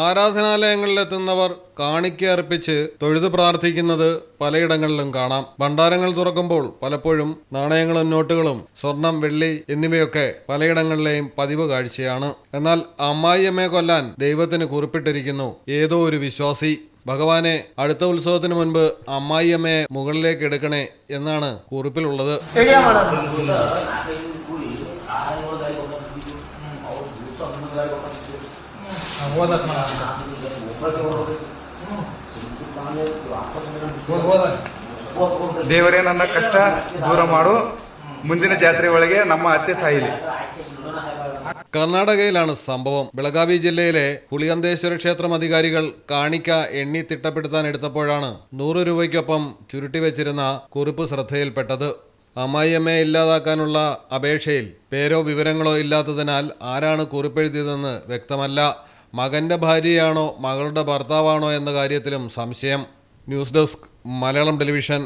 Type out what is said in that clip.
ആരാധനാലയങ്ങളിലെത്തുന്നവർ കാണിക്കയർപ്പിച്ച് തൊഴുതു പ്രാർത്ഥിക്കുന്നത് പലയിടങ്ങളിലും കാണാം. ഭണ്ഡാരങ്ങൾ തുറക്കുമ്പോൾ പലപ്പോഴും നാണയങ്ങളും നോട്ടുകളും സ്വർണം, വെള്ളി എന്നിവയൊക്കെ പലയിടങ്ങളിലെയും പതിവ് കാഴ്ചയാണ്. എന്നാൽ അമ്മായിയമ്മയെ കൊല്ലാൻ ദൈവത്തിന് കുറിപ്പിട്ടിരിക്കുന്നു ഏതോ ഒരു വിശ്വാസി. ഭഗവാനെ, അടുത്ത ഉത്സവത്തിന് മുൻപ് അമ്മായിയമ്മയെ മുകളിലേക്ക് എടുക്കണേ എന്നാണ് കുറിപ്പിലുള്ളത്. ದೇವರೇ, ನನ್ನ ಕಷ್ಟ ದೂರ ಮಾಡು, ಮುಂದಿನ ಜಾತ್ರೆ ಒಳಗೆ ನಮ್ಮ ಅತ್ತೆ ಸಾಯಿಲಿ. കർണാടകയിലാണ് സംഭവം. ബെളഗാവി ജില്ലയിലെ പുളിയന്തേശ്വര ക്ഷേത്രം അധികാരികൾ കാണിക്ക എണ്ണി തിട്ടപ്പെടുത്താൻ എടുത്തപ്പോഴാണ് 100 രൂപയ്ക്കൊപ്പം ചുരുട്ടിവെച്ചിരുന്ന കുറിപ്പ് ശ്രദ്ധയിൽപ്പെട്ടത്. അമ്മായിയമ്മയെ ഇല്ലാതാക്കാനുള്ള അപേക്ഷയിൽ പേരോ വിവരങ്ങളോ ഇല്ലാത്തതിനാൽ ആരാണ് കുറിപ്പെഴുതിയതെന്ന് വ്യക്തമല്ല. മകന്റെ ഭാര്യയാണോ മകളുടെ ഭർത്താവാണോ എന്ന കാര്യത്തിലും സംശയം. News desk, Malayalam television.